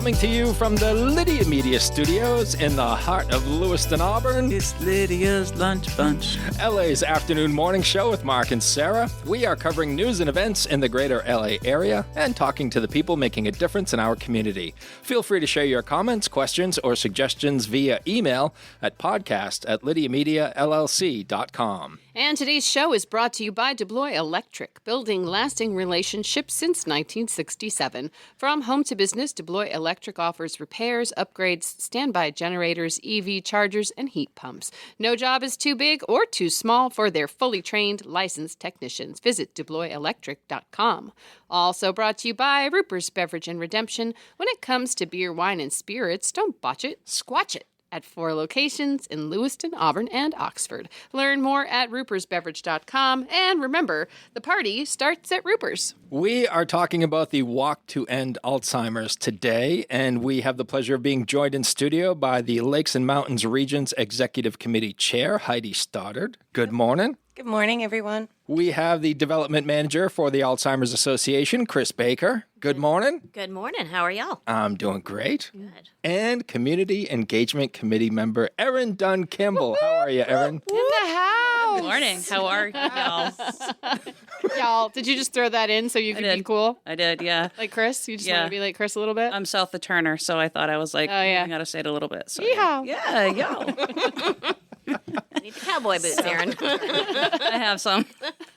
Coming to you from the Lydia Media Studios in the heart of Lewiston, Auburn. It's Lydia's Lunch Bunch. LA's afternoon morning show with Mark and Sarah. We are covering news and events in the greater LA area and talking to the people making a difference in our community. Feel free to share your comments, questions, or suggestions via email at podcast@lydiamediallc.com. And today's show is brought to you by DeBlois Electric, building lasting relationships since 1967. From home to business, DeBlois Electric offers repairs, upgrades, standby generators, EV chargers, and heat pumps. No job is too big or too small for their fully trained, licensed technicians. Visit DeBloisElectric.com. Also brought to you by Ruper's Beverage and Redemption. When it comes to beer, wine, and spirits, don't botch it, squatch it. At 4 locations in Lewiston, Auburn, and Oxford. Learn more at rupersbeverage.com. And remember, the party starts at Ruper's. We are talking about the Walk to End Alzheimer's today, and we have the pleasure of being joined in studio by the Lakes and Mountains Region's Executive Committee Chair, Heidi Stoddard. Good morning. Good morning, everyone. We have the Development Manager for the Alzheimer's Association, Kris Baker. Good morning. Good morning. How are y'all? I'm doing great. Good. And Community Engagement Committee Member Erin Dunn-Kimball. How are you, Erin? In the house. Good morning. How are y'all? Y'all, did you just throw that in so you could be cool? I did, yeah. Like Chris? You just want to be like Chris a little bit? I'm South the Turner, so I thought I was like, Oh, yeah. I got to say it a little bit. So, Yeehaw. Yeah, yo. I need the cowboy boots, Erin. I have some.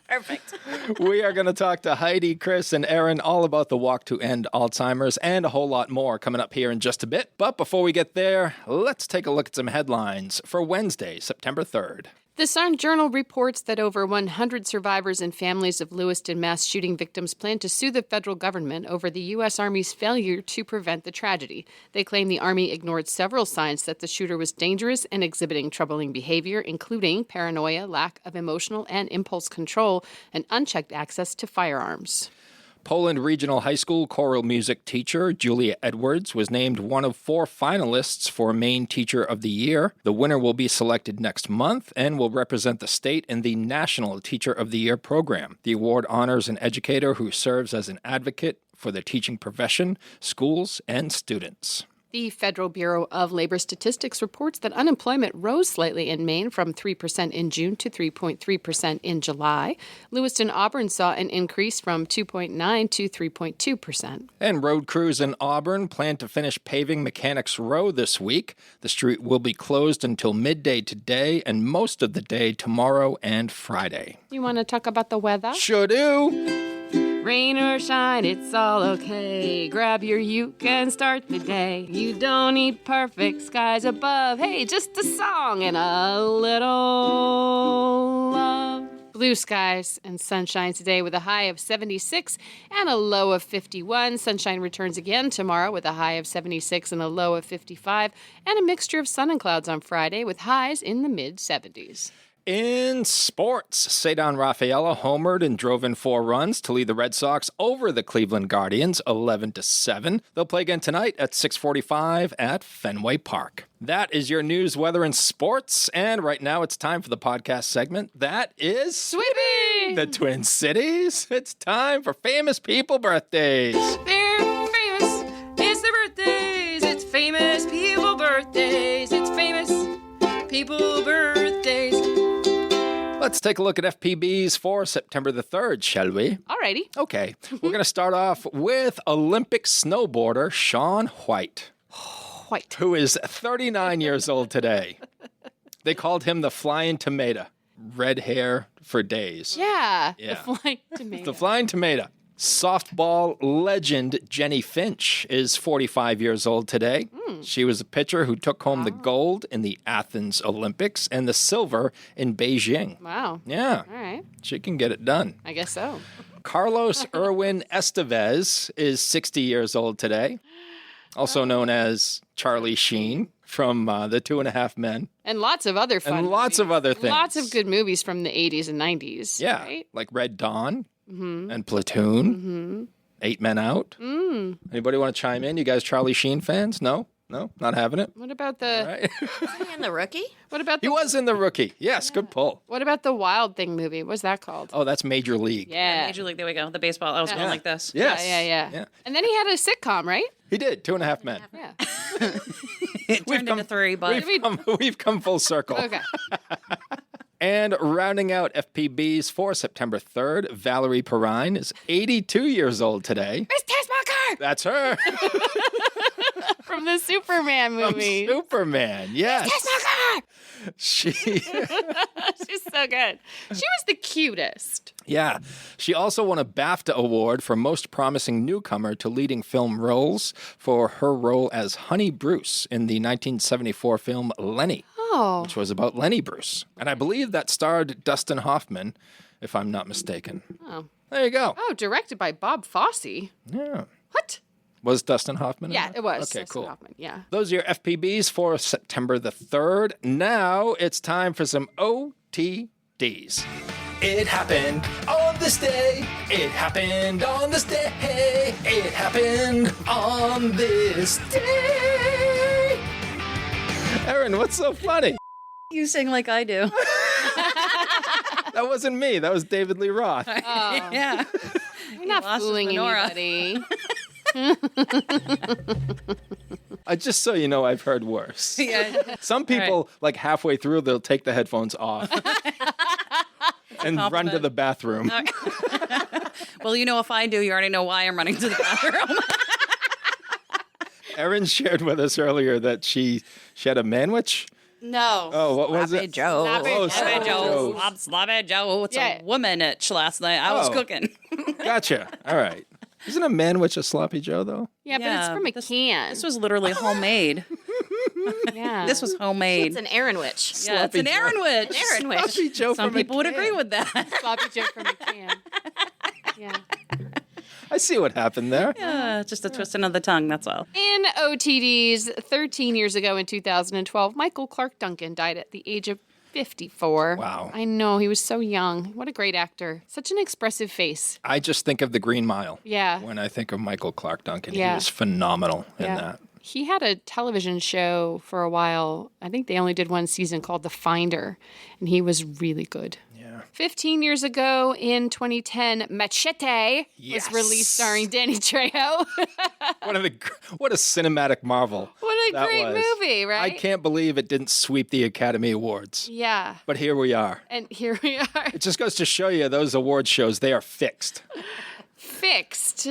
Perfect. We are going to talk to Heidi, Kris, and Erin all about the Walk to End Alzheimer's and a whole lot more coming up here in just a bit. But before we get there, let's take a look at some headlines for Wednesday, September 3rd. The Sun-Journal reports that over 100 survivors and families of Lewiston mass shooting victims plan to sue the federal government over the U.S. Army's failure to prevent the tragedy. They claim the Army ignored several signs that the shooter was dangerous and exhibiting troubling behavior, including paranoia, lack of emotional and impulse control, and unchecked access to firearms. Poland Regional High School choral music teacher Julia Edwards was named one of 4 finalists for Maine Teacher of the Year. The winner will be selected next month and will represent the state in the National Teacher of the Year program. The award honors an educator who serves as an advocate for the teaching profession, schools, and students. The Federal Bureau of Labor Statistics reports that unemployment rose slightly in Maine from 3% in June to 3.3% in July. Lewiston, Auburn saw an increase from 2.9% to 3.2%. And road crews in Auburn plan to finish paving Mechanics Row this week. The street will be closed until midday today and most of the day tomorrow and Friday. You want to talk about the weather? Sure do. Rain or shine, it's all okay. Grab your uke and start the day. You don't need perfect skies above. Hey, just a song and a little love. Blue skies and sunshine today with a high of 76 and a low of 51. Sunshine returns again tomorrow with a high of 76 and a low of 55. And a mixture of sun and clouds on Friday with highs in the mid-70s. In sports, Cedar Rafaela homered and drove in 4 runs to lead the Red Sox over the Cleveland Guardians 11-7. They'll play again tonight at 6:45 at Fenway Park. That is your news, weather, and sports. And right now it's time for the podcast segment. That is Sweeping! The Twin Cities. It's time for famous people birthdays. They're famous. It's their birthdays. It's famous people birthdays. It's famous people birthdays. Let's take a look at FPBs for September the 3rd, shall we? Alrighty. Okay. We're going to start off with Olympic snowboarder Shaun White. White. Who is 39 years old today. They called him the Flying Tomato. Red hair for days. Yeah. Yeah. The flying tomato. The Flying Tomato. Softball legend Jenny Finch is 45 years old today. She was a pitcher who took home the gold in the Athens Olympics and the silver in Beijing. Wow. Yeah. All right. She can get it done. I guess so. Carlos Erwin Estevez is 60 years old today, also known as Charlie Sheen from the 2.5 Men. And lots of other fun And lots movies. of other things. Lots of good movies from the 80s and 90s. Yeah, Right? like Red Dawn and Platoon, 8 Men Out. Anybody want to chime in? You guys Charlie Sheen fans? No? No? Not having it? What about the... All right. Is he in The Rookie? What about He the... was in The Rookie. Yes, good pull. What about the Wild Thing movie? What's that called? Oh, that's Major League. Yeah. Major League, there we go. The baseball. I was going like this. Yes. Yeah. And then he had a sitcom, right? He did, 2.5 Men. Yeah. It turned into 3, but We've come full circle. Okay. And rounding out FPBs for September 3rd, Valerie Perrine is 82 years old today. Miss Tessmacher That's her. from the Superman movie. Superman, yes. Tessmacher! She, She's so good. She was the cutest. yeah. She also won a BAFTA award for Most Promising Newcomer to Leading Film Roles for her role as Honey Bruce in the 1974 film Lenny, Oh. which was about Lenny Bruce. And I believe that starred Dustin Hoffman, if I'm not mistaken. Oh. There you go. Oh, directed by Bob Fosse. Yeah. What? Was Dustin Hoffman in Yeah, that? it was. Okay, Dustin cool. Hoffman, yeah. Those are your FPBs for September the 3rd. Now it's time for some OTDs. It happened on this day. It happened on this day. It happened on this day. Erin, what's so funny? you sing like I do. That wasn't me. That was David Lee Roth. Yeah. You're not lost his fooling menorah. anybody. Just so you know, I've heard worse. Yeah. Some people, like halfway through, they'll take the headphones off and run to compliment. the bathroom. Well, you know, if I do, you already know why I'm running to the bathroom. Erin shared with us earlier that she had a manwich. No. Oh, what was Sloppy it? Joe. Sloppy Oh, Sloppy Sloppy Joe. Joe. Sloppy Joe. It's Yeah. a woman-itch last night. I was Oh. cooking. Gotcha. All right. Isn't a manwich a sloppy Joe, though? Yeah, but it's Yeah, from a this- can. This was literally homemade. yeah. This was homemade. It's an Erin witch. Yeah, it's an Joe. Erin witch. An Erin witch. Sloppy Joe Some from a people would can. agree with that. sloppy Joe from a can. Yeah. I see what happened there. Yeah, just a twisting of the tongue, that's all. In OTDs, 13 years ago in 2012, Michael Clark Duncan died at the age of 54. Wow. I know, he was so young. What a great actor. Such an expressive face. I just think of the Green Mile. Yeah. When I think of Michael Clark Duncan, Yeah. he was phenomenal in Yeah. that. He had a television show for a while. I think they only did one season called The Finder, and he was really good. Yeah. 15 years ago in 2010, Machete Yes. was released starring Danny Trejo. What a cinematic marvel. What a that great was. movie, right? I can't believe it didn't sweep the Academy Awards. Yeah. But here we are. And here we are. It just goes to show you those award shows, they are fixed. Fixed.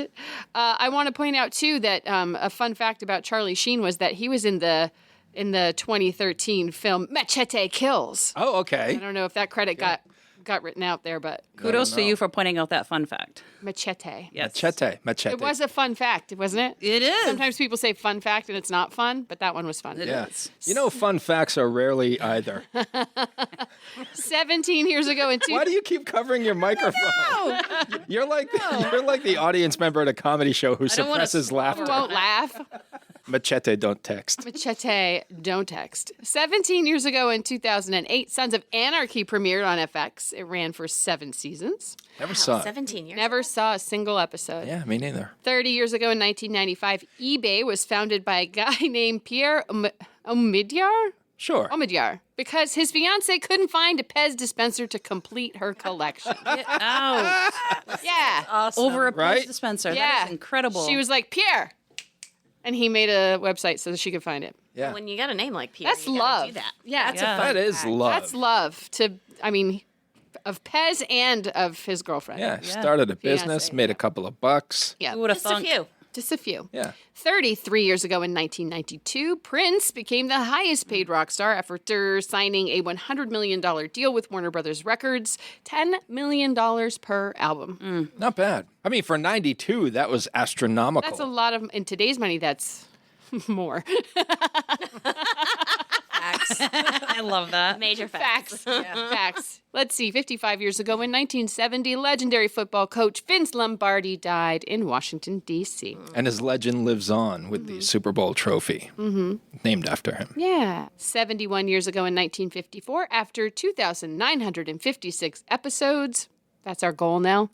I want to point out, too, that a fun fact about Charlie Sheen was that he was in the 2013 film Machete Kills. Oh, I okay. don't know if that credit got written out there, but Kudos to you for pointing out that fun fact. Machete. Yes. Machete. It was a fun fact, wasn't it? It is. Sometimes people say fun fact and it's not fun, but that one was fun. Yeah. is. You know, fun facts are rarely either. 17 years ago in Why do you keep covering your microphone? You're like the audience member at a comedy show who don't wanna suppresses You laughter. won't laugh. Machete, don't text. Machete, don't text. 17 years ago in 2008, Sons of Anarchy premiered on FX. It ran for 7 seasons. Never saw it. 17 years. Never saw a single episode. Yeah, me neither. 30 years ago in 1995, eBay was founded by a guy named Pierre Omidyar? Sure. Omidyar, because his fiance couldn't find a Pez dispenser to complete her collection. Get out. Yeah. Awesome. Over a Right? Pez dispenser. Yeah. That is incredible. She was like, Pierre. And he made a website so that she could find it. Yeah. When you got a name like Pierre, That's you gotta love. do that. Yeah. That's Yeah. a fun That is fact. love. That's love of Pez and of his girlfriend. Yeah, started a business, Fiancé, made a couple of bucks. Yeah. Who would have Just a thunk? few. Just a few. Yeah. 33 years ago in 1992, Prince became the highest paid rock star after signing a $100 million deal with Warner Brothers Records, $10 million per album. Not bad. I mean, for 92, that was astronomical. That's a lot of, in today's money, that's more. Facts. I love that. Major facts. Facts. Let's see. 55 years ago in 1970, legendary football coach Vince Lombardi died in Washington, D.C. And his legend lives on with the Super Bowl trophy named after him. Yeah. 71 years ago in 1954, after 2,956 episodes, that's our goal now,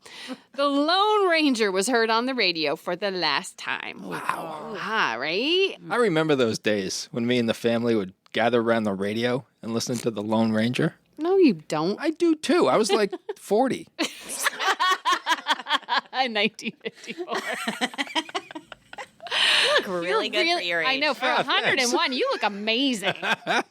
the Lone Ranger was heard on the radio for the last time. Wow. Ah, right? I remember those days when me and the family would gather around the radio and listen to the Lone Ranger. No, you don't. I do too. I was like 40. In 1954. You look really good for your age. I know, for 101, you look amazing.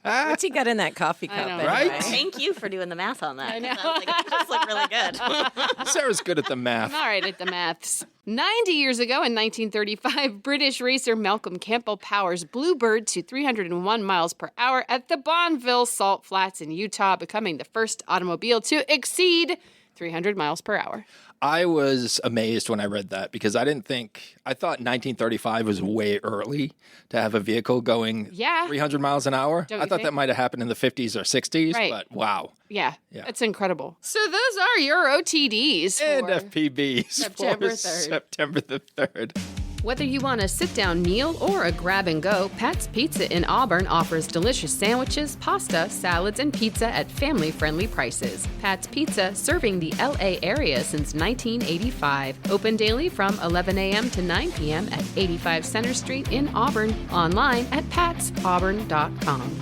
What's he got in that coffee cup? know. Anyway? Right? Thank you for doing the math on that. I know. I was like, you just look really good. Sarah's good at the math. I'm all right at the maths. 90 years ago in 1935, British racer Malcolm Campbell powers Bluebird to 301 miles per hour at the Bonneville Salt Flats in Utah, becoming the first automobile to exceed 300 miles per hour. I was amazed when I read that because I thought 1935 was way early to have a vehicle going 300 miles an hour. Don't I you thought think? that might have happened in the 50s or 60s, Right. but wow. Yeah, Yeah. that's incredible. So those are your OTDs And for FPBs September for 3rd. September the 3rd. Whether you want a sit-down meal or a grab-and-go, Pat's Pizza in Auburn offers delicious sandwiches, pasta, salads, and pizza at family-friendly prices. Pat's Pizza, serving the LA area since 1985. Open daily from 11 a.m. to 9 p.m. at 85 Center Street in Auburn. Online at patsauburn.com.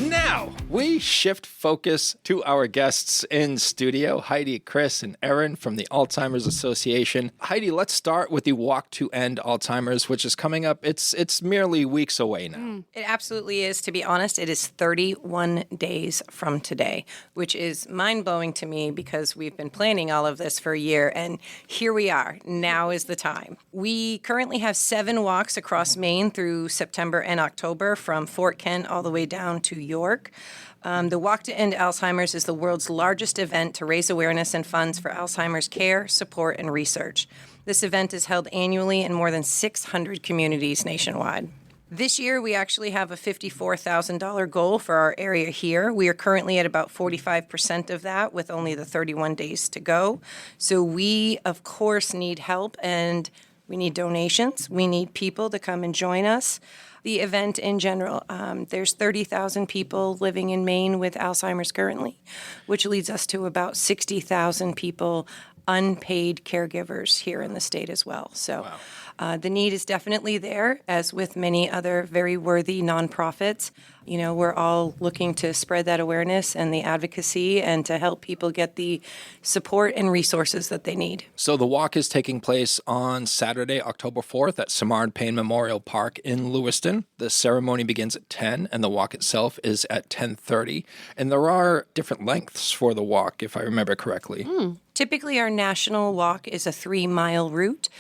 Now we shift focus to our guests in studio, Heidi, Kris, and Erin from the Alzheimer's Association. Heidi, let's start with the Walk to End Alzheimer's, which is coming up. It's merely weeks away now. It absolutely is. To be honest, it is 31 days from today, which is mind-blowing to me because we've been planning all of this for a year, and here we are. Now is the time. We currently have 7 walks across Maine through September and October, from Fort Kent all the way down to York. The Walk to End Alzheimer's is the world's largest event to raise awareness and funds for Alzheimer's care, support, and research. This event is held annually in more than 600 communities nationwide. This year, we actually have a $54,000 goal for our area here. We are currently at about 45% of that, with only the 31 days to go. So we, of course, need help, and we need donations. We need people to come and join us. The event in general, there's 30,000 people living in Maine with Alzheimer's currently, which leads us to about 60,000 people, unpaid caregivers here in the state as well. So the need is definitely there, as with many other very worthy nonprofits. You know, we're all looking to spread that awareness and the advocacy and to help people get the support and resources that they need. So the walk is taking place on Saturday, October 4th at Simard Payne Memorial Park in Lewiston. The ceremony begins at 10 and the walk itself is at 10:30. And there are different lengths for the walk, if I remember correctly. Typically, our national walk is a 3-mile route.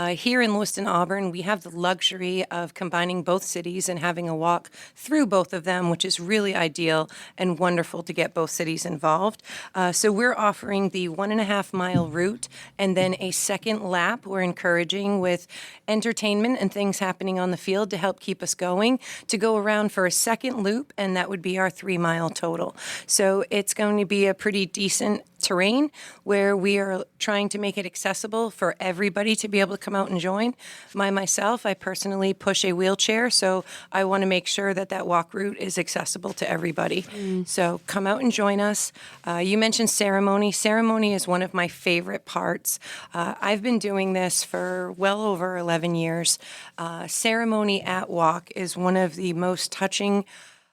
Here in Lewiston, Auburn, we have the luxury of combining both cities and having a walk through both of them, which is really ideal and wonderful to get both cities involved. So we're offering the 1.5-mile route and then a second lap. We're encouraging, with entertainment and things happening on the field to help keep us going, to go around for a second loop, and that would be our 3-mile total. So it's going to be a pretty decent terrain where we are trying to make it accessible for everybody to be able to come out and join. Myself, I personally push a wheelchair, so I want to make sure that that walk route is accessible to everybody. So come out and join us. You mentioned ceremony. Ceremony is one of my favorite parts. I've been doing this for well over 11 years. Ceremony at walk is one of the most touching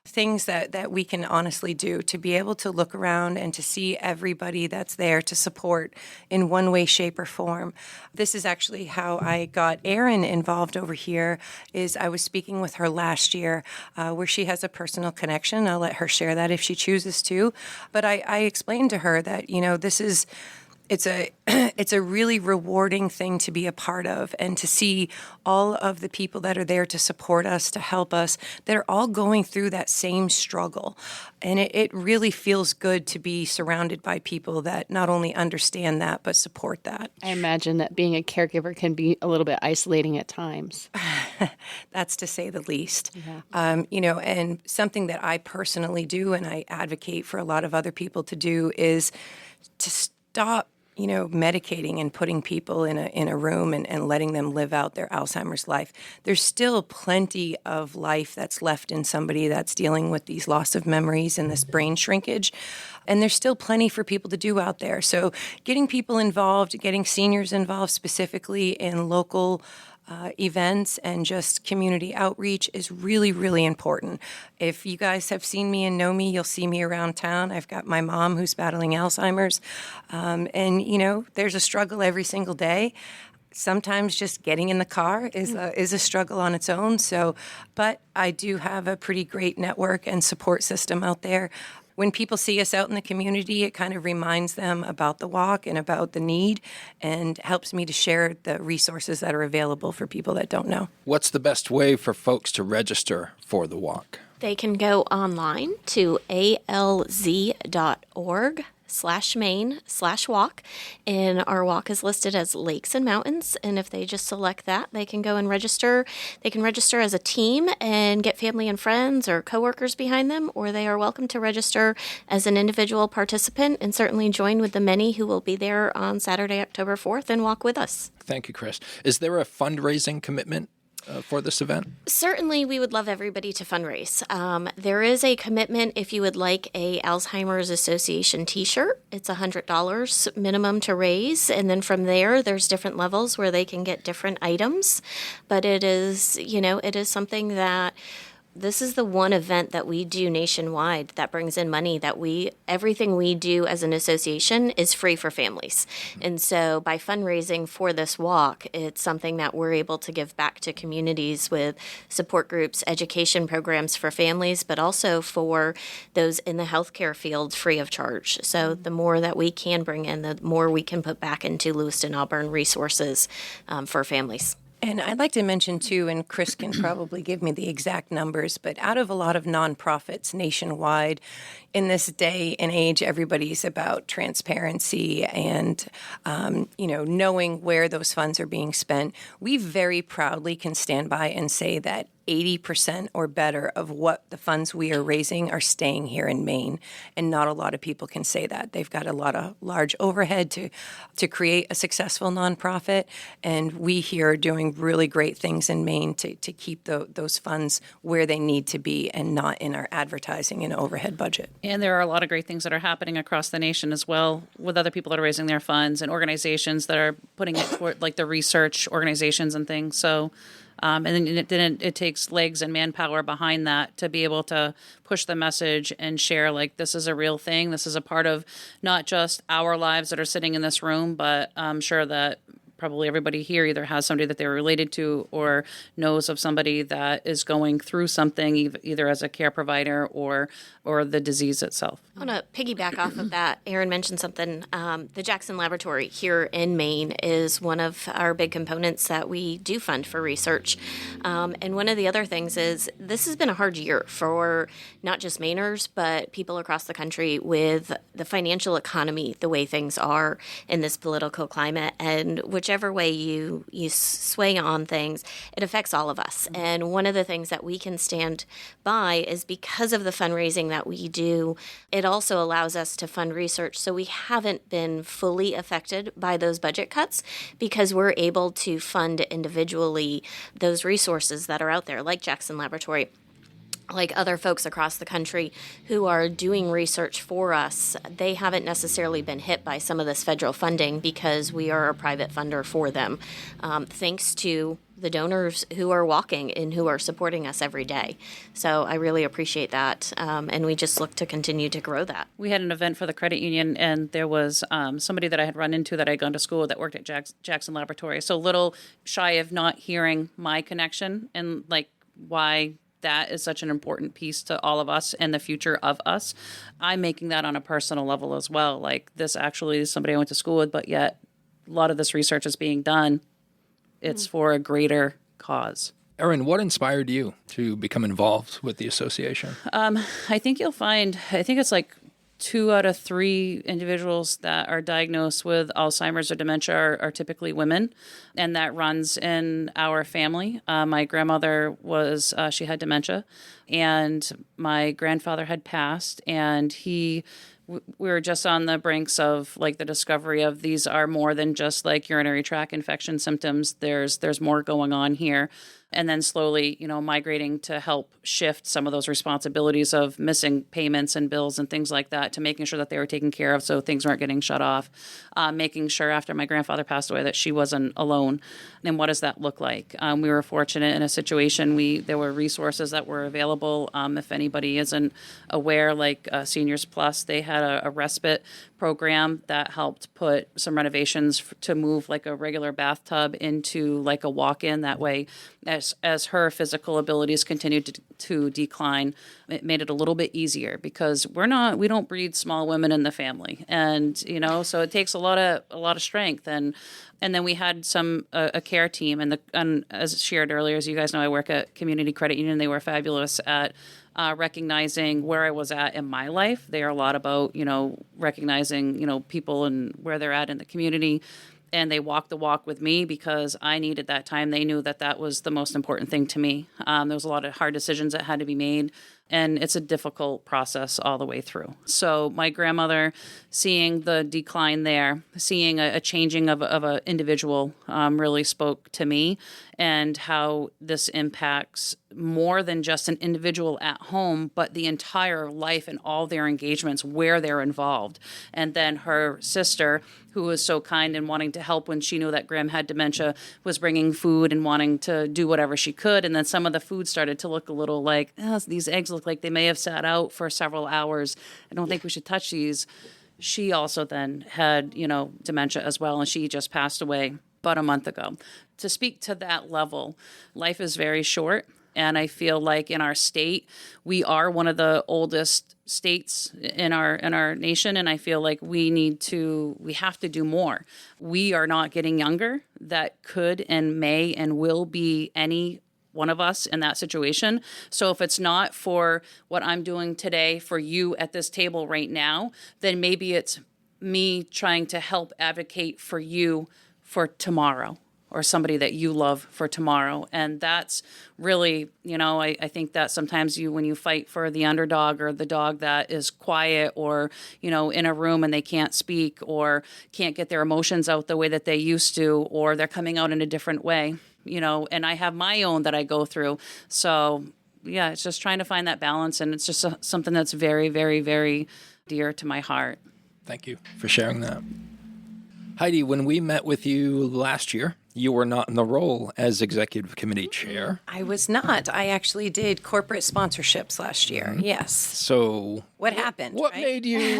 things that we can honestly do, to be able to look around and to see everybody that's there to support in one way, shape, or form. This is actually how I got Erin involved over here. Is I was speaking with her last year, where she has a personal connection. I'll let her share that if she chooses to. But I explained to her that, you know, it's a really rewarding thing to be a part of, and to see all of the people that are there to support us, to help us, that are all going through that same struggle. And it really feels good to be surrounded by people that not only understand that, but support that. I imagine that being a caregiver can be a little bit isolating at times. That's to say the least. You know, and something that I personally do, and I advocate for a lot of other people to do, is to stop, you know, medicating and putting people in a room and letting them live out their Alzheimer's life. There's still plenty of life that's left in somebody that's dealing with these loss of memories and this brain shrinkage. And there's still plenty for people to do out there. So getting people involved, getting seniors involved specifically in local events and just community outreach is really, really important. If you guys have seen me and know me, you'll see me around town. I've got my mom who's battling Alzheimer's. And, you know, there's a struggle every single day. Sometimes just getting in the car is a struggle on its own. So, but I do have a pretty great network and support system out there. When people see us out in the community, it kind of reminds them about the walk and about the need, and helps me to share the resources that are available for people that don't know. What's the best way for folks to register for the walk? They can go online to alz.org/Maine/walk, and our walk is listed as Lakes and Mountains. And if they just select that, they can go and register. They can register as a team and get family and friends or coworkers behind them, or they are welcome to register as an individual participant and certainly join with the many who will be there on Saturday, October 4th and walk with us. Thank you, Kris. Is there a fundraising commitment for this event? Certainly, we would love everybody to fundraise. There is a commitment if you would like a Alzheimer's Association t-shirt. It's $100 minimum to raise, and then from there, there's different levels where they can get different items. But it is something that this is the one event that we do nationwide that brings in money that everything we do as an association is free for families. And so by fundraising for this walk, it's something that we're able to give back to communities with support groups, education programs for families, but also for those in the healthcare field free of charge. So the more that we can bring in, the more we can put back into Lewiston Auburn resources for families. And I'd like to mention, too, and Kris can probably give me the exact numbers, but out of a lot of nonprofits nationwide, in this day and age, everybody's about transparency and, knowing where those funds are being spent. We very proudly can stand by and say that 80% or better of what the funds we are raising are staying here in Maine. And not a lot of people can say that. They've got a lot of large overhead to create a successful nonprofit. And we here are doing really great things in Maine to keep those funds where they need to be and not in our advertising and overhead budget. And there are a lot of great things that are happening across the nation as well, with other people that are raising their funds and organizations that are putting it toward, like the research organizations and things. So, and then it takes legs and manpower behind that to be able to push the message and share, like, this is a real thing. This is a part of not just our lives that are sitting in this room, but I'm sure that probably everybody here either has somebody that they're related to or knows of somebody that is going through something, either as a care provider or the disease itself. I want to piggyback off of that. Erin mentioned something. The Jackson Laboratory here in Maine is one of our big components that we do fund for research. And one of the other things is this has been a hard year for not just Mainers, but people across the country with the financial economy, the way things are in this political climate. And whichever way you sway on things, it affects all of us. And one of the things that we can stand by is because of the fundraising that we do, it also allows us to fund research. So we haven't been fully affected by those budget cuts because we're able to fund individually those resources that are out there, like Jackson Laboratory, like other folks across the country who are doing research for us. They haven't necessarily been hit by some of this federal funding because we are a private funder for them, thanks to the donors who are walking and who are supporting us every day. So I really appreciate that, and we just look to continue to grow that. We had an event for the credit union, and there was somebody that I had run into that I'd gone to school with that worked at Jackson Laboratory. So a little shy of not hearing my connection and like why that is such an important piece to all of us and the future of us. I'm making that on a personal level as well. Like, this actually is somebody I went to school with, but yet a lot of this research is being done. It's for a greater cause. Erin, what inspired you to become involved with the association? I think it's like 2 out of 3 individuals that are diagnosed with Alzheimer's or dementia are typically women, and that runs in our family. My grandmother she had dementia, and my grandfather had passed, and we were just on the brinks of like the discovery of these are more than just like urinary tract infection symptoms. There's more going on here. and then slowly, migrating to help shift some of those responsibilities of missing payments and bills and things like that to making sure that they were taken care of so things weren't getting shut off, making sure after my grandfather passed away that she wasn't alone. And what does that look like? We were fortunate in a situation, there were resources that were available. If anybody isn't aware, like Seniors Plus, they had a respite program that helped put some renovations to move like a regular bathtub into like a walk-in. That way, as her physical abilities continued to decline, it made it a little bit easier because we don't breed small women in the family, and so it takes a lot of strength. And then we had a care team, and as shared earlier, as you guys know, I work at Community Credit Union. They were fabulous at recognizing where I was at in my life. They are a lot about, recognizing, people and where they're at in the community. And they walked the walk with me because I needed that time. They knew that was the most important thing to me. There was a lot of hard decisions that had to be made. And it's a difficult process all the way through. So my grandmother, seeing the decline there, seeing a changing of an individual really spoke to me, and how this impacts more than just an individual at home, but the entire life and all their engagements where they're involved. And then her sister, who was so kind and wanting to help when she knew that Graham had dementia, was bringing food and wanting to do whatever she could. And then some of the food started to look a little like, these eggs look like they may have sat out for several hours. I don't think we should touch these. She also then had, dementia as well, and she just passed away about a month ago. To speak to that level, life is very short. And I feel like in our state, we are one of the oldest states in our nation. And I feel like we have to do more. We are not getting younger. That could and may and will be any one of us in that situation. So if it's not for what I'm doing today for you at this table right now, then maybe it's me trying to help advocate for you for tomorrow, or somebody that you love for tomorrow. And that's really, I think that sometimes when you fight for the underdog or the dog that is quiet or, in a room and they can't speak or can't get their emotions out the way that they used to, or they're coming out in a different way, and I have my own that I go through. So yeah, it's just trying to find that balance. And it's just something that's very, very, very dear to my heart. Thank you for sharing that. Heidi, when we met with you last year, you were not in the role as executive committee chair. I was not. I actually did corporate sponsorships last year. Yes. So what happened? What made you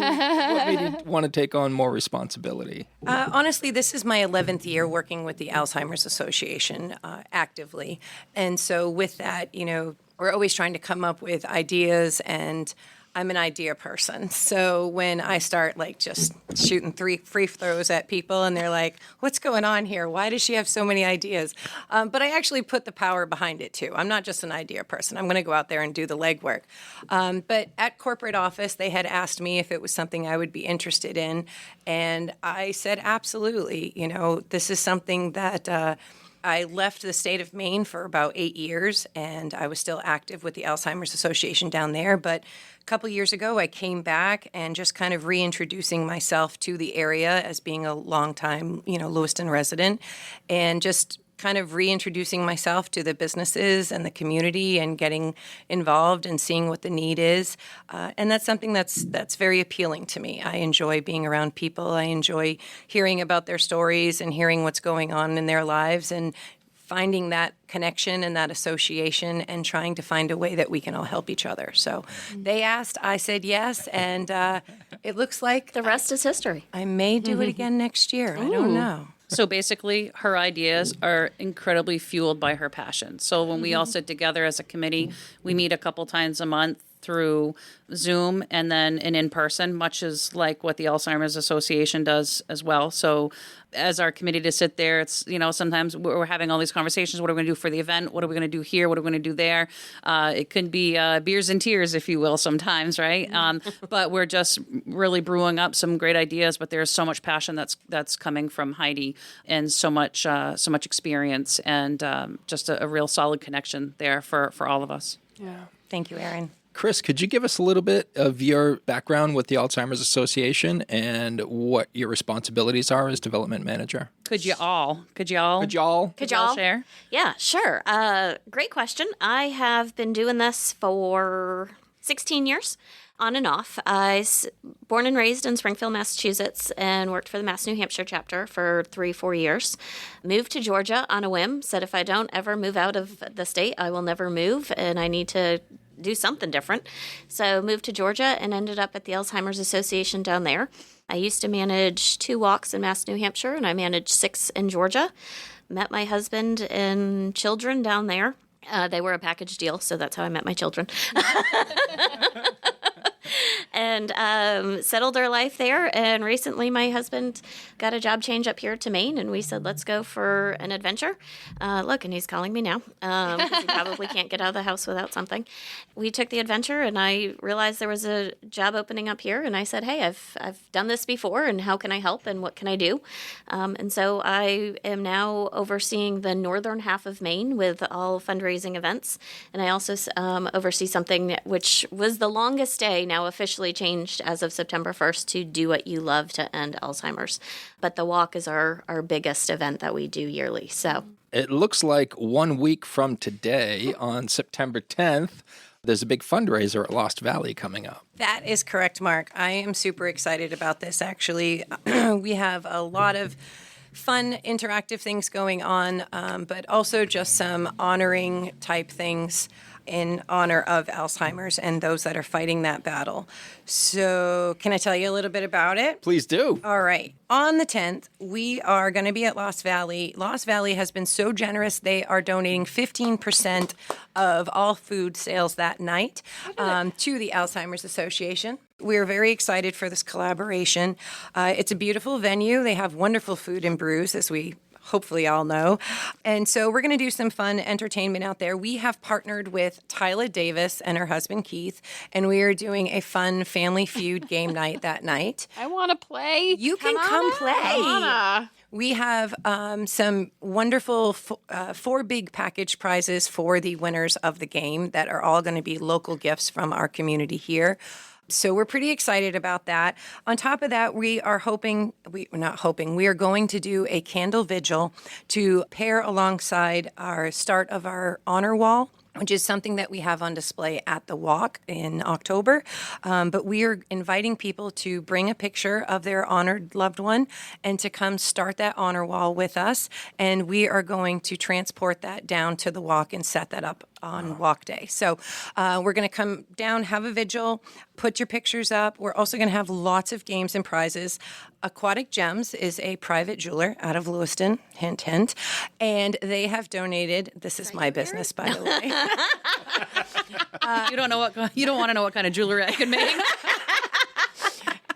want to take on more responsibility? Honestly, this is my 11th year working with the Alzheimer's Association actively. And so with that, we're always trying to come up with ideas, and I'm an idea person. So when I start just shooting 3 free throws at people and they're like, what's going on here? Why does she have so many ideas? But I actually put the power behind it too. I'm not just an idea person. I'm going to go out there and do the legwork. But at corporate office, they had asked me if it was something I would be interested in. And I said, absolutely. This is something that I left the state of Maine for about 8 years, and I was still active with the Alzheimer's Association down there. But a couple years ago, I came back and just kind of reintroducing myself to the area as being a longtime, Lewiston resident, and just kind of reintroducing myself to the businesses and the community and getting involved and seeing what the need is. And that's something that's very appealing to me. I enjoy being around people. I enjoy hearing about their stories and hearing what's going on in their lives and finding that connection and that association and trying to find a way that we can all help each other. So they asked, I said yes, and it looks like the rest is history. I may do it again next year. I don't know. So basically, her ideas are incredibly fueled by her passion. So when we all sit together as a committee, we meet a couple times a month through Zoom and then in person, much as like what the Alzheimer's Association does as well. So as our committee to sit there, it's, sometimes we're having all these conversations. What are we going to do for the event? What are we going to do here? What are we going to do there? It could be beers and tears, if you will, sometimes, right? But we're just really brewing up some great ideas. But there's so much passion that's coming from Heidi, and so much experience, and just a real solid connection there for all of us. Yeah. Thank you, Erin. Kris, could you give us a little bit of your background with the Alzheimer's Association and what your responsibilities are as development manager? Could you all share? Yeah, sure. Great question. I have been doing this for 16 years. On and off. Born and raised in Springfield, Massachusetts, and worked for the Mass New Hampshire chapter for 3-4 years. Moved to Georgia on a whim, said if I don't ever move out of the state, I will never move, and I need to do something different. So moved to Georgia and ended up at the Alzheimer's Association down there. I used to manage 2 walks in Mass New Hampshire, and I managed 6 in Georgia. Met my husband and children down there. They were a package deal, so that's how I met my children. And settled our life there. And recently my husband got a job change up here to Maine, and we said, let's go for an adventure. Look, and he's calling me now because he probably can't get out of the house without something. We took the adventure, and I realized there was a job opening up here, and I said, hey, I've done this before, and how can I help, and what can I do? And so I am now overseeing the northern half of Maine with all fundraising events, and I also oversee something which was the longest day, now officially changed as of September 1st, to Do What You Love to End Alzheimer's. But the walk is our biggest event that we do yearly. So it looks like 1 week from today, on September 10th, there's a big fundraiser at Lost Valley coming up. That is correct, Mark. I am super excited about this, actually. We have a lot of fun, interactive things going on, but also just some honoring type things in honor of Alzheimer's and those that are fighting that battle. So can I tell you a little bit about it? Please do. All right. On the 10th, we are going to be at Lost Valley. Lost Valley has been so generous. They are donating 15% of all food sales that night to the Alzheimer's Association. We're very excited for this collaboration. It's a beautiful venue. They have wonderful food and brews, as we hopefully all know. And so we're going to do some fun entertainment out there. We have partnered with Tyla Davis and her husband Keith, and we are doing a fun Family Feud game night that night. I want to play. You can come play. We have some wonderful 4 big package prizes for the winners of the game that are all going to be local gifts from our community here. So we're pretty excited about that. On top of that, we are going to do a candle vigil to pair alongside our start of our honor wall, which is something that we have on display at the walk in October. But we are inviting people to bring a picture of their honored loved one and to come start that honor wall with us. And we are going to transport that down to the walk and set that up on walk day. So we're going to come down, have a vigil, put your pictures up. We're also going to have lots of games and prizes. Aquatic Gems is a private jeweler out of Lewiston, hint, hint, and they have donated, this is my business, by the way. You don't want to know what kind of jewelry I can make.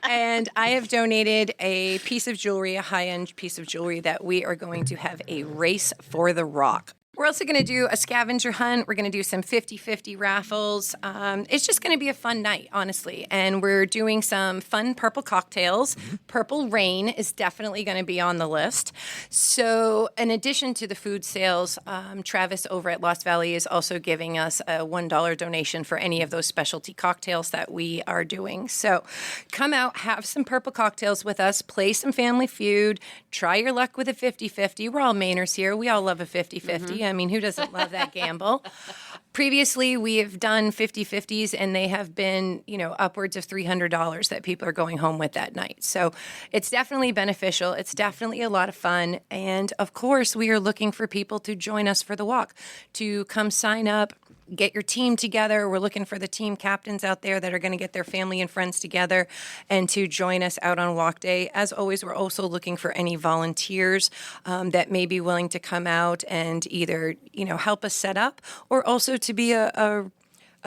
And I have donated a piece of jewelry, a high-end piece of jewelry that we are going to have a race for the rock. We're also going to do a scavenger hunt. We're going to do some 50-50 raffles. It's just going to be a fun night, honestly. And we're doing some fun purple cocktails. Purple Rain is definitely going to be on the list. So in addition to the food sales, Travis over at Lost Valley is also giving us a $1 donation for any of those specialty cocktails that we are doing. So come out, have some purple cocktails with us, play some Family Feud, try your luck with a 50-50. We're all Mainers here. We all love a 50-50. I mean, who doesn't love that gamble? Previously, we have done 50-50s, and they have been, upwards of $300 that people are going home with that night. So it's definitely beneficial. It's definitely a lot of fun. And, of course, we are looking for people to join us for the walk, to come sign up, get your team together. We're looking for the team captains out there that are going to get their family and friends together and to join us out on walk day. As always, we're also looking for any volunteers that may be willing to come out and either, help us set up or also to be a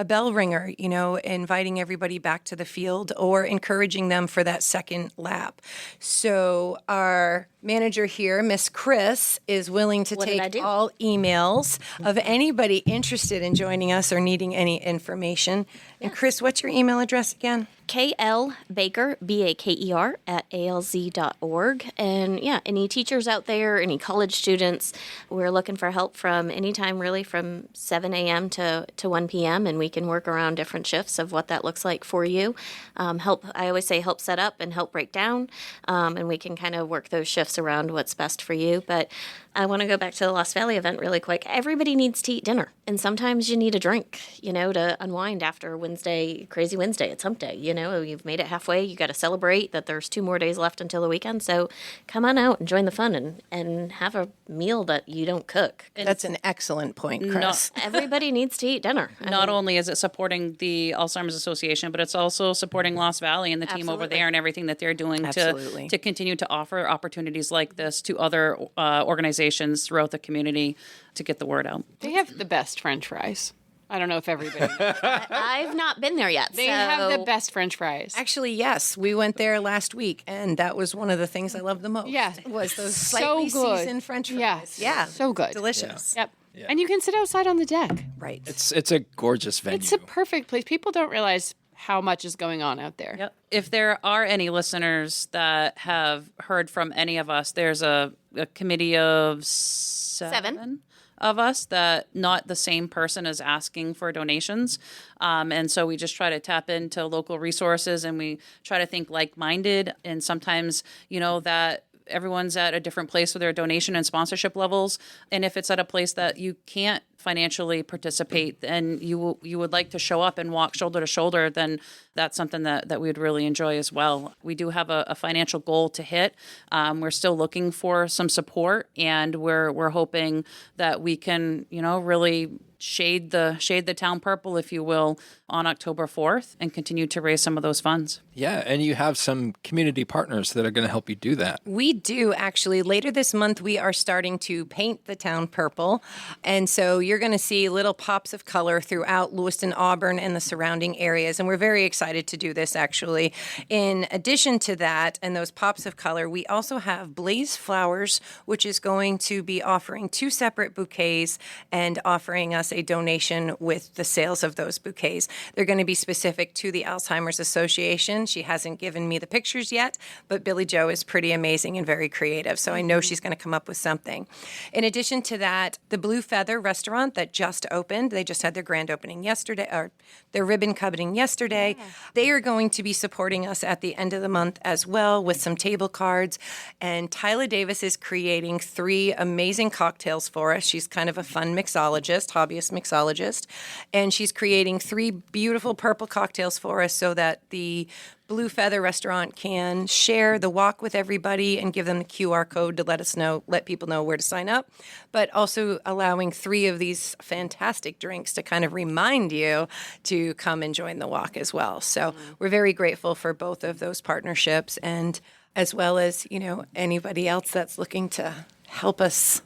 bell ringer, inviting everybody back to the field or encouraging them for that second lap. So our manager here, Miss Kris, is willing to take all emails of anybody interested in joining us or needing any information. And Kris, what's your email address again? KL Baker, Baker, at alz.org. And yeah, any teachers out there, any college students, we're looking for help from anytime really from 7 a.m. to 1 p.m. And we can work around different shifts of what that looks like for you. I always say help set up and help break down. And we can kind of work those shifts around what's best for you. But I want to go back to the Lost Valley event really quick. Everybody needs to eat dinner. And sometimes you need a drink, to unwind after Crazy Wednesday. It's hump day. You've made it halfway. You got to celebrate that there's 2 more days left until the weekend. So come on out and join the fun and have a meal that you don't cook. That's an excellent point, Kris. Everybody needs to eat dinner. Not only is it supporting the Alzheimer's Association, but it's also supporting Lost Valley and the team over there and everything that they're doing to continue to offer opportunities like this to other organizations throughout the community to get the word out. They have the best French fries. I don't know if everybody knows. I've not been there yet. They have the best French fries. Actually, yes. We went there last week, and that was one of the things I loved the most. Yeah. Was those slightly seasoned French fries. Yes. Yeah. So good. Delicious. Yep. Yeah. And you can sit outside on the deck. Right. It's a gorgeous venue. It's a perfect place. People don't realize how much is going on out there. Yep. If there are any listeners that have heard from any of us, there's a committee of seven of us that not the same person is asking for donations. And so we just try to tap into local resources and we try to think like-minded. And sometimes, that everyone's at a different place with their donation and sponsorship levels. And if it's at a place that you can't financially participate and you would like to show up and walk shoulder to shoulder, then that's something that we would really enjoy as well. We do have a financial goal to hit. We're still looking for some support, and we're hoping that we can, really shade the town purple, if you will, on October 4th and continue to raise some of those funds. Yeah, and you have some community partners that are going to help you do that. We do, actually. Later this month, we are starting to paint the town purple. And so you're going to see little pops of color throughout Lewiston, Auburn, and the surrounding areas. And we're very excited to do this, actually. In addition to that, and those pops of color, we also have Blaze Flowers, which is going to be offering 2 separate bouquets and offering us a donation with the sales of those bouquets. They're going to be specific to the Alzheimer's Association. She hasn't given me the pictures yet, but Billy Joe is pretty amazing and very creative, so I know she's going to come up with something. In addition to that, the Blue Feather restaurant that just opened, they just had their grand opening yesterday, or their ribbon cutting yesterday. Yeah. They are going to be supporting us at the end of the month as well with some table cards, and Tyler Davis is creating 3 amazing cocktails for us. She's kind of a fun mixologist, hobbyist mixologist, and she's creating 3 beautiful purple cocktails for us so that the Blue Feather restaurant can share the walk with everybody and give them the QR code to let people know where to sign up, but also allowing 3 of these fantastic drinks to kind of remind you to come and join the walk as well. So we're very grateful for both of those partnerships, and as well as, anybody else that's looking to help us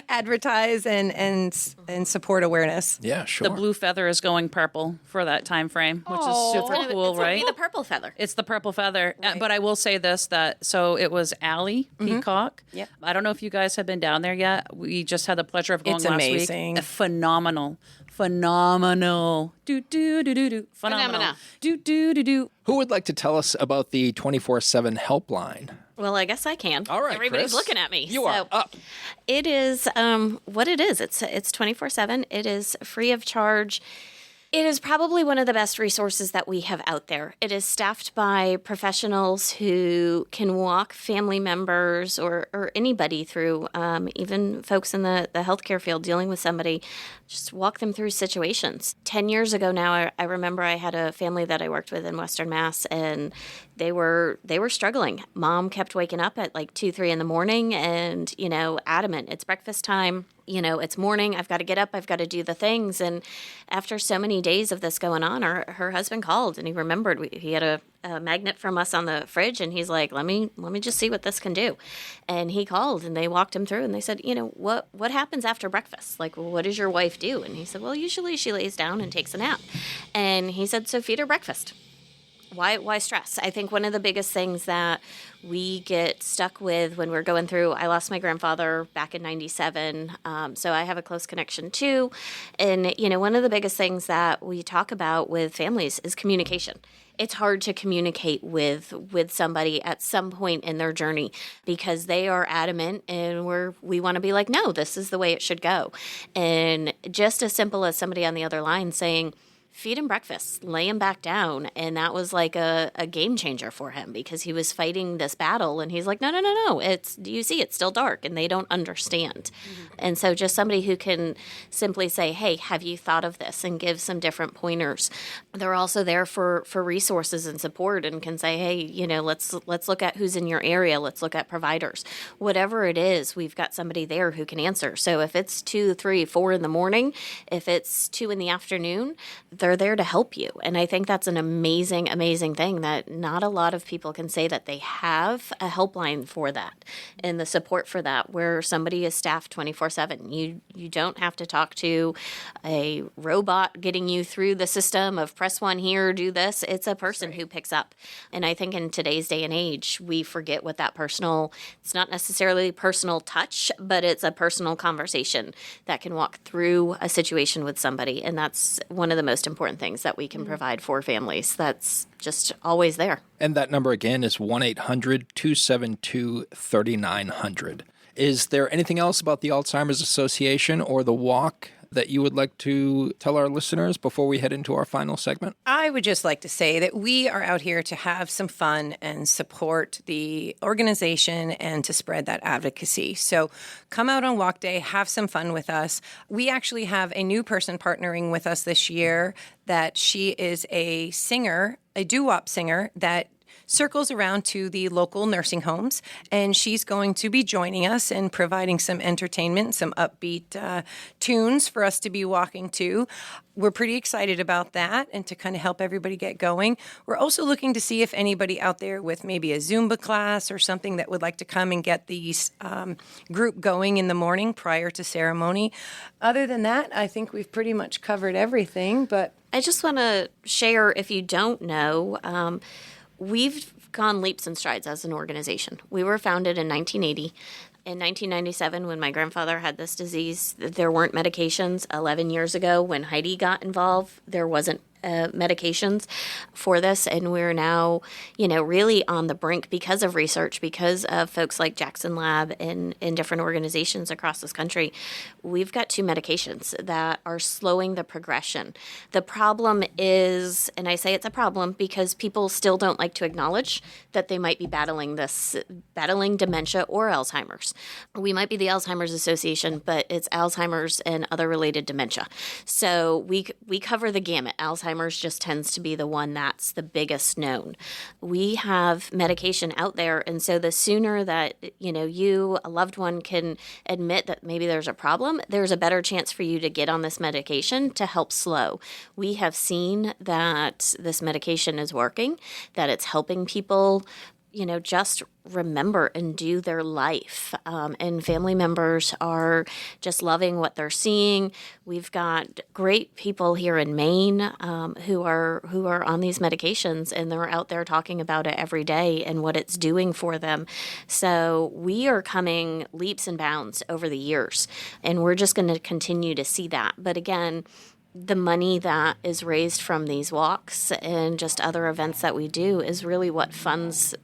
advertise and support awareness. Yeah, sure. The Blue Feather is going purple for that time frame, which is super cool, right? It's the purple feather. It's the purple feather. Right. But I will say this, so it was Allie Peacock. Yep. I don't know if you guys have been down there yet. We just had the pleasure of going last amazing. Week. Phenomenal. Phenomenal. Do. Phenomenal. Do. Who would like to tell us about the 24/7 helpline? Well, I guess I can. All right, Everybody's Kris. looking at me. You are up. It is what it is. It's 24/7. It is free of charge. It is probably one of the best resources that we have out there. It is staffed by professionals who can walk family members or anybody through, even folks in the healthcare field dealing with somebody, just walk them through situations. 10 years ago now, I remember I had a family that I worked with in Western Mass, and they were struggling. Mom kept waking up at like 2, 3 in the morning and, adamant, it's breakfast time. It's morning. I've got to get up. I've got to do the things. And after so many days of this going on, her husband called and he remembered he had a magnet from us on the fridge, and he's like, let me just see what this can do. And he called and they walked him through and they said, what happens after breakfast? Like, what does your wife do? And he said, well, usually she lays down and takes a nap. And he said, so feed her breakfast. Why stress? I think one of the biggest things that we get stuck with when we're going through, I lost my grandfather back in 97, so I have a close connection too. And, one of the biggest things that we talk about with families is communication. it's hard to communicate with somebody at some point in their journey because they are adamant and we want to be like, no, this is the way it should go. And just as simple as somebody on the other line saying, feed him breakfast, lay him back down. And that was like a game changer for him because he was fighting this battle. And he's like, no. Do you see, it's still dark and they don't understand. Mm-hmm. And so just somebody who can simply say, hey, have you thought of this, and give some different pointers. They're also there for resources and support and can say, hey, let's look at who's in your area. Let's look at providers. Whatever it is, we've got somebody there who can answer. So if it's 2, 3, 4 in the morning, if it's 2 in the afternoon, they're there to help you. And I think that's an amazing, amazing thing that not a lot of people can say that they have a helpline for that and the support for that where somebody is staffed 24/7. You don't have to talk to a robot getting you through the system of press 1 here, do this. It's a person who picks up. And I think in today's day and age, we forget what that it's not necessarily personal touch, but it's a personal conversation that can walk through a situation with somebody. And that's one of the most important things that we can provide for families. That's just always there. And that number again is 1-800-272-3900. Is there anything else about the Alzheimer's Association or the walk that you would like to tell our listeners before we head into our final segment? I would just like to say that we are out here to have some fun and support the organization and to spread that advocacy. So come out on Walk Day, have some fun with us. We actually have a new person partnering with us this year that she is a singer, a doo-wop singer that circles around to the local nursing homes, and she's going to be joining us and providing some entertainment, some upbeat tunes for us to be walking to. We're pretty excited about that and to kind of help everybody get going. We're also looking to see if anybody out there with maybe a Zumba class or something that would like to come and get the group going in the morning prior to ceremony. Other than that, I think we've pretty much covered everything, but I just want to share, if you don't know, we've gone leaps and strides as an organization. We were founded in 1980. In 1997, when my grandfather had this disease, there weren't medications. 11 years ago, when Heidi got involved, there wasn't medications for this. And we're now, really on the brink because of research, because of folks like Jackson Lab and in different organizations across this country. We've got 2 medications that are slowing the progression. The problem is, and I say it's a problem because people still don't like to acknowledge that they might be battling dementia or Alzheimer's. We might be the Alzheimer's Association, but it's Alzheimer's and other related dementia. So we cover the gamut. Alzheimer's just tends to be the one that's the biggest known. We have medication out there, and so the sooner that you, a loved one, can admit that maybe there's a problem, there's a better chance for you to get on this medication to help slow. We have seen that this medication is working, that it's helping people just remember and do their life. And family members are just loving what they're seeing. We've got great people here in Maine who are on these medications, and they're out there talking about it every day and what it's doing for them. So we are coming leaps and bounds over the years, and we're just going to continue to see that. But again, the money that is raised from these walks and just other events that we do is really what funds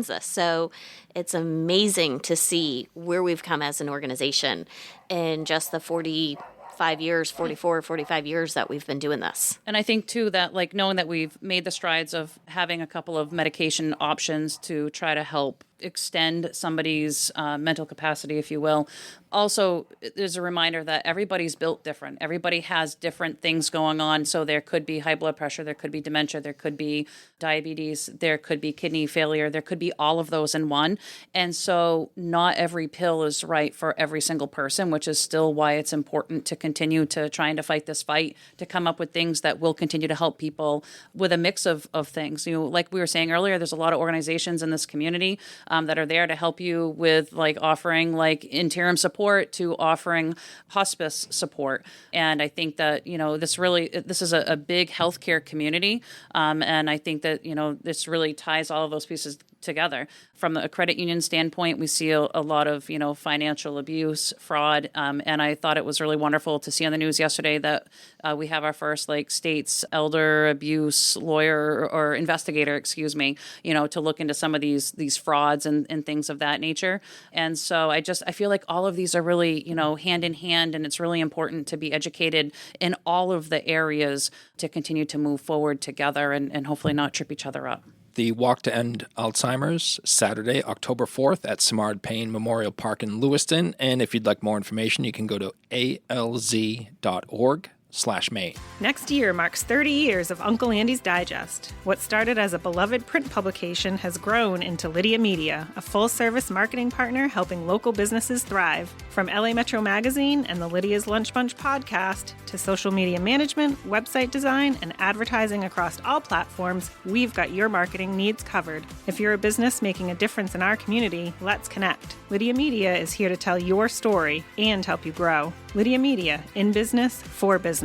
this. So it's amazing to see where we've come as an organization in just the 45 years that we've been doing this. And I think, too, that knowing that we've made the strides of having a couple of medication options to try to help extend somebody's mental capacity, if you will. Also, there's a reminder that everybody's built different. Everybody has different things going on. So there could be high blood pressure, there could be dementia, there could be diabetes, there could be kidney failure, there could be all of those in one. And so not every pill is right for every single person, which is still why it's important to continue to trying to fight this fight, to come up with things that will continue to help people with a mix of things. Like we were saying earlier, there's a lot of organizations in this community that are there to help you with offering interim support to offering hospice support. And I think that, this is a big healthcare community. And I think that, this really ties all of those pieces together. From a credit union standpoint, we see a lot of, financial abuse, fraud, and I thought it was really wonderful to see on the news yesterday that we have our first state's elder abuse lawyer or investigator, to look into some of these frauds and things of that nature. And so I feel like all of these are really, hand in hand, and it's really important to be educated in all of the areas to continue to move forward together and hopefully not trip each other up. The Walk to End Alzheimer's, Saturday, October 4th at Samard Payne Memorial Park in Lewiston. And if you'd like more information, you can go to alz.org/Maine. Next year marks 30 years of Uncle Andy's Digest. What started as a beloved print publication has grown into Lydia Media, a full-service marketing partner helping local businesses thrive. From LA Metro Magazine and the Lydia's Lunch Bunch podcast to social media management, website design, and advertising across all platforms, we've got your marketing needs covered. If you're a business making a difference in our community, let's connect. Lydia Media is here to tell your story and help you grow. Lydia Media, in business, for business.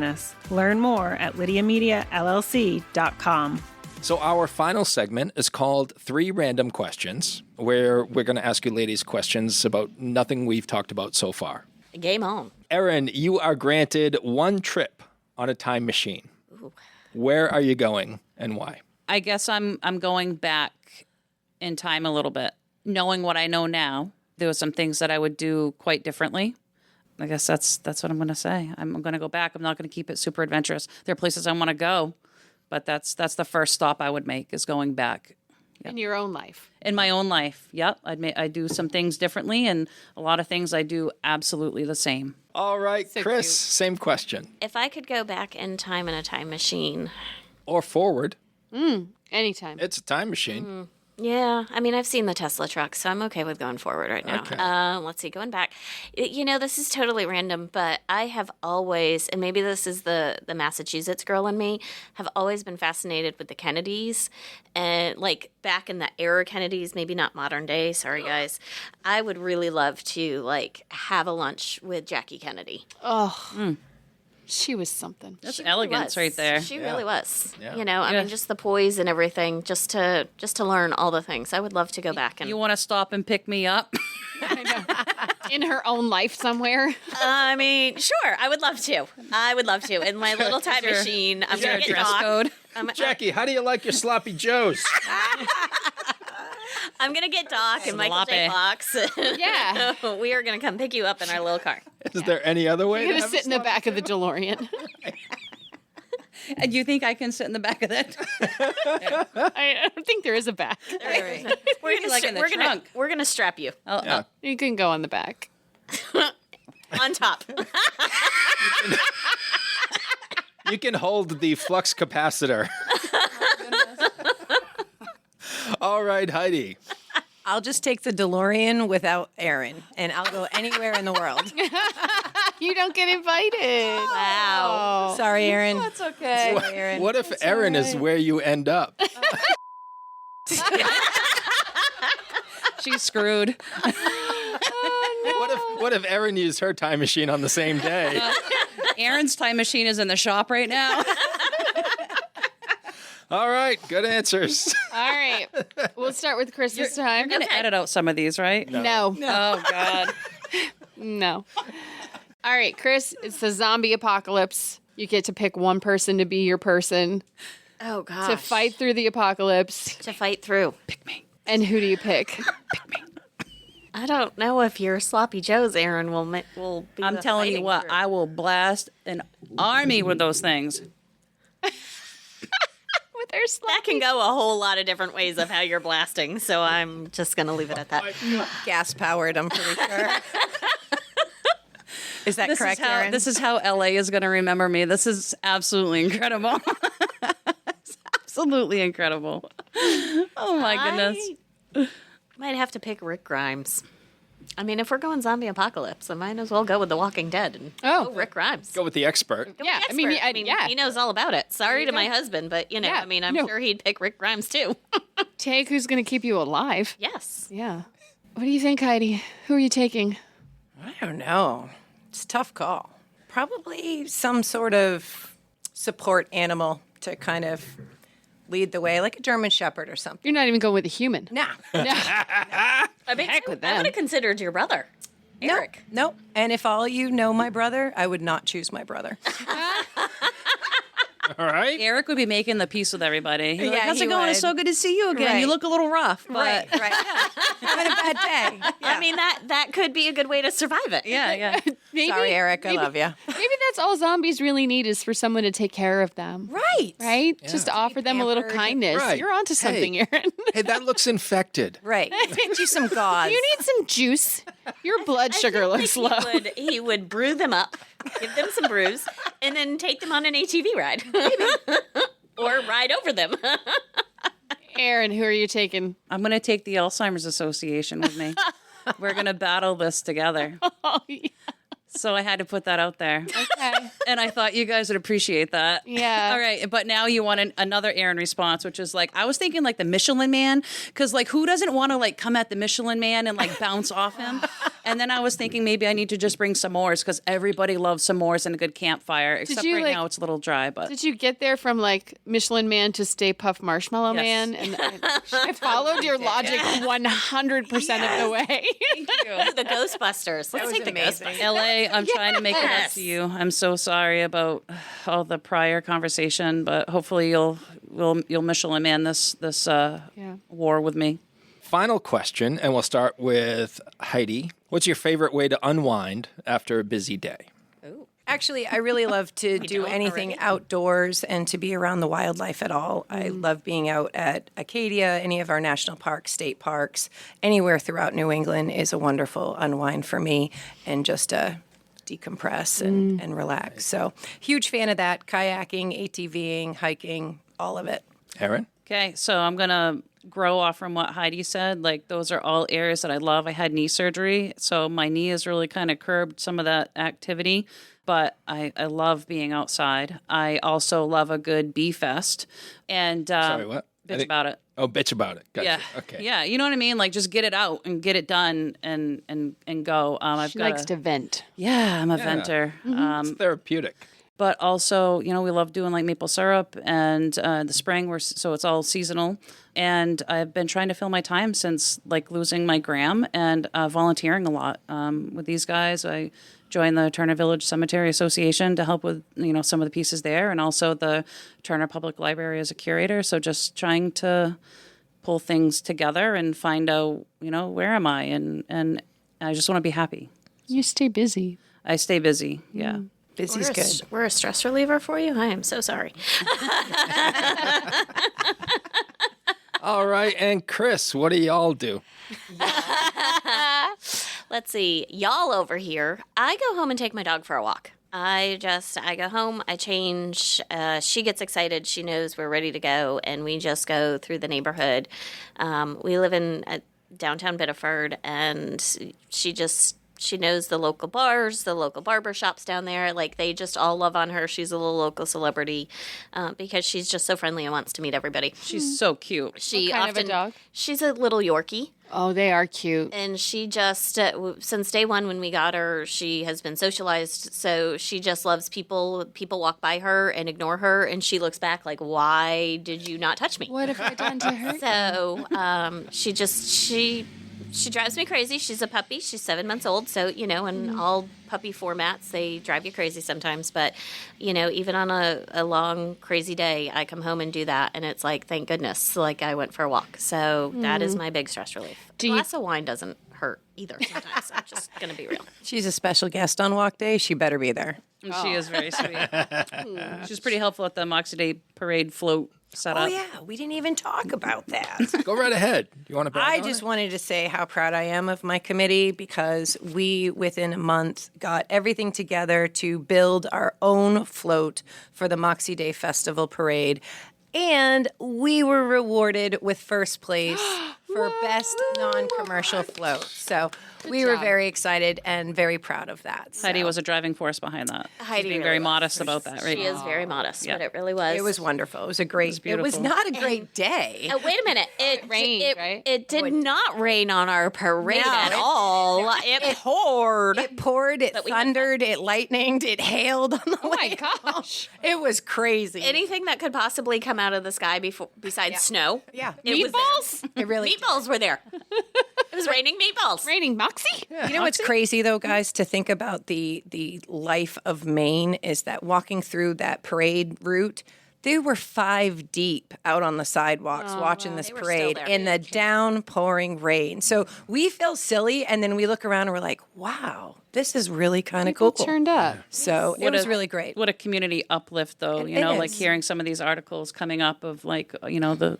Learn more at lydiamediallc.com. So our final segment is called 3 Random Questions, where we're going to ask you ladies questions about nothing we've talked about so far. Game on. Erin, you are granted 1 trip on a time machine. Ooh. Where are you going and why? I guess I'm going back in time a little bit. Knowing what I know now, there were some things that I would do quite differently. I guess that's what I'm going to say. I'm going to go back. I'm not going to keep it super adventurous. There are places I want to go, but that's the first stop I would make is going back. Yep. In your own life. In my own life, yep. I'd do some things differently, and a lot of things I do absolutely the same. All right, So Kris, cute. same question. If I could go back in time in a time machine. Or forward. Anytime. It's a time machine. Yeah, I mean, I've seen the Tesla truck, so I'm okay with going forward right now. Okay. Let's see, going back. This is totally random, but I have always, and maybe this is the Massachusetts girl in me, have always been fascinated with the Kennedys. And back in the era Kennedys, maybe not modern day, sorry guys. I would really love to have a lunch with Jackie Kennedy. She was something. That's elegance right there. She really was. Yeah. I mean, just the poise and everything, just to learn all the things. I would love to go back and. You want to stop and pick me up? In her own life somewhere. I mean, sure, I would love to. In my little time machine, I'm gonna get Dress Doc. code. Jackie, how do you like your sloppy joes? I'm gonna get Doc and Michael J. Sloppy. Fox. Yeah. We are gonna come pick you up in our little car. Is there any other way? You're to going to have sit in the back of the DeLorean. And you think I can sit in the back of that? I don't think there is a back. We're gonna Like in the we're trunk. gonna strap you Yeah. You can go on the back. on top. You can hold the flux capacitor. All right, Heidi. I'll just take the DeLorean without Erin, and I'll go anywhere in the world. You don't get invited. Wow. Sorry, Erin. That's okay. Sorry, Erin. What if Erin is where you end up? She's screwed. What if Erin used her time machine on the same day? Erin's time machine is in the shop right now. All right, good answers. All right. We'll start with Kris this time. You're going to edit out some of these, right? No. Oh, God. No. All right, Kris, it's the zombie apocalypse. You get to pick one person to be your person Oh gosh. to fight through the apocalypse. To fight through. Pick me. And who do you pick? Pick me. I don't know if your sloppy joes, Aaron, will be. I'm the telling you fighting what, group. I will blast an army with those things. With her That can go a whole lot of different ways of how you're blasting, so I'm just going to leave it at that. Gas powered, I'm pretty sure. Is that correct, Erin? This is how LA is going to remember me. This is absolutely incredible. It's absolutely incredible. Oh, my goodness. I might have to pick Rick Grimes. I mean, if we're going zombie apocalypse, I might as well go with The Walking Dead and Oh. Rick Grimes. Go with the expert. Go with Yeah, the I mean, expert. yeah. He knows all about it. Sorry to go. my husband, but Yeah, I mean, I'm no. sure he'd pick Rick Grimes too. Take who's going to keep you alive. Yes. Yeah. What do you think, Heidi? Who are you taking? I don't know. It's a tough call. Probably some sort of support animal to kind of lead the way, like a German Shepherd or something. You're not even going with a human. Nah. I mean, Heck with I them. would have considered your brother, Eric. Nope. And if all you know my brother, I would not choose my brother. All right. Eric would be making the peace with everybody. He'd be like, Yeah, how's he it going? would. It's so good to see you again. Right. You look a little rough, but Right. Having a bad day. I mean, that could be a good way to survive it. yeah. Maybe, Sorry, Eric. I love you. Maybe that's all zombies really need is for someone to take care of them. Right. Right? Just to offer them a little pampered. kindness. Right. You're onto something, Erin. Hey, that looks infected. Right. Get you some gauze. You need some juice. Your blood sugar looks low. He would brew them up, give them some brews, and then take them on an ATV ride. Or ride over them. Erin, who are you taking? I'm going to take the Alzheimer's Association with me. We're going to battle this together. Oh, yeah. So I had to put that out there. Okay. And I thought you guys would appreciate that. Yeah. All right. But now you want another Erin response, which is like, I was thinking like the Michelin Man, because like who doesn't want to like come at the Michelin Man and like bounce off him? And then I was thinking maybe I need to just bring s'mores because everybody loves s'mores and a good campfire, except you, right like- now it's a little dry. But Did you get there from like Michelin Man to Stay Puft Marshmallow Yes. Man? And I followed your logic 100% of the way. The Ghostbusters. Let's take the amazing. Ghostbusters. LA, I'm trying to make it up Yes. to you. I'm so sorry about all the prior conversation, but hopefully you'll Michelin Man this war with me. Final question, and we'll start with Heidi. What's your favorite way to unwind after a busy day? Actually, I really love to do anything outdoors and to be around the wildlife at all. I love being out at Acadia, any of our national parks, state parks, anywhere throughout New England is a wonderful unwind for me and just decompress and relax. So, huge fan of that. Kayaking, ATVing, hiking, all of it. Erin? Okay, so I'm going to grow off from what Heidi said. Like, those are all areas that I love. I had knee surgery, so my knee has really kind of curbed some of that activity, but I love being outside. I also love a good bee fest. And Sorry, what? Bitch about it. Oh, bitch about it. Gotcha. Yeah. Okay. Yeah, you know what I mean? Like, just get it out and get it done and go. She likes to vent. Yeah, I'm a venter. It's therapeutic. But also, you know, we love doing like maple syrup and the spring, so it's all seasonal. And I've been trying to fill my time since like losing my gram and volunteering a lot with these guys. I joined the Turner Village Cemetery Association to help with, you know, some of the pieces there, and also the Turner Public Library as a curator. So just trying to pull things together and find out, you know, where am I? And I just want to be happy. You stay busy. I stay busy. Yeah. Busy's good. We're a stress reliever for you? I am so sorry. All right, and Kris, what do y'all do? Let's see. Y'all over here, I go home and take my dog for a walk. I go home, I change. She gets excited. She knows we're ready to go, and we just go through the neighborhood. We live in downtown Biddeford, and she knows the local bars, the local barber shops down there. Like, they just all love on her. She's a little local celebrity because she's just so friendly and wants to meet everybody. She's so cute. She What kind of a dog? She's a little Yorkie. Oh, they are cute. And she just, since day one when we got her, she has been socialized. So she just loves people. People walk by her and ignore her. And she looks back like, why did you not touch me? What have I done to her? So she drives me crazy. She's a puppy. She's 7 months old. So, you know, in all puppy formats, they drive you crazy sometimes. But, you know, even on a long, crazy day, I come home and do that. And it's like, thank goodness, like I went for a walk. So that is my big stress relief. A glass of wine doesn't hurt either sometimes. I'm just going to be real. She's a special guest on walk day. She better be there. And she is very sweet. She's pretty helpful at the Moxie Day parade float setup. Oh, yeah. We didn't even talk about that. Go right ahead. You want to brag I on just it? wanted to say how proud I am of my committee because we, within a month, got everything together to build our own float for the Moxie Day Festival Parade. And we were rewarded with first place for Best Non-Commercial Float. So we were very excited and very proud of that. So. Heidi was a driving force behind that. Heidi She's being really very was. modest about that, right? She is very modest, Yeah. but it really was. It was wonderful. It was a great. It was beautiful. not a great day. Wait a minute. It rained, right? It did not rain on our parade No, at it- all. It poured. It poured, it we had thundered, it lightninged, it hailed on the Oh way. my gosh. It was crazy. Anything that could possibly come out of the sky besides snow. Yeah. It was Meatballs? It really meatballs were there. It was raining meatballs. Raining Moxie? You know what's crazy though, guys, to think about the life of Maine is that walking through that parade route, they were 5 deep out on the sidewalks watching this They were still parade there. in the downpouring rain. So we feel silly and then we look around and we're like, wow, this is really kind of cool. Turned up. So it was really great. What a community uplift, though. It You know, like is. hearing some of these articles coming up of like, you know, the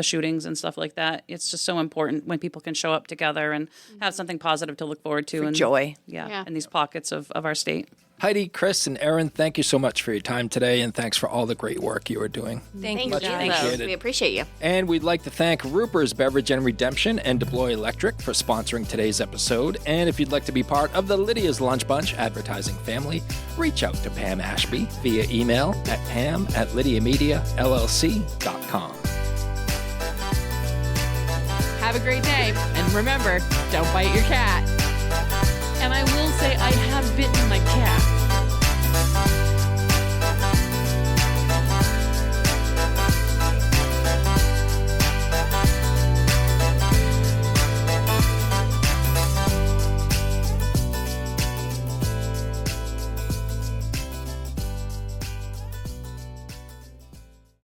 shootings and stuff like that. It's just so important when people can show up together and have something positive to look forward to. And joy. Yeah, in these pockets of our state. Heidi, Kris, and Erin, thank you so much for your time today, and thanks for all the great work you are doing. Thank you, Thank you. guys. appreciated. We appreciate you. And we'd like to thank Ruper's Beverage and Redemption and Deploy Electric for sponsoring today's episode. And if you'd like to be part of the Lydia's Lunch Bunch advertising family, reach out to Pam Ashby via email at pam@lydiamediallc.com. Have a great day. And remember, don't bite your cat. And I will say I have bitten my cat.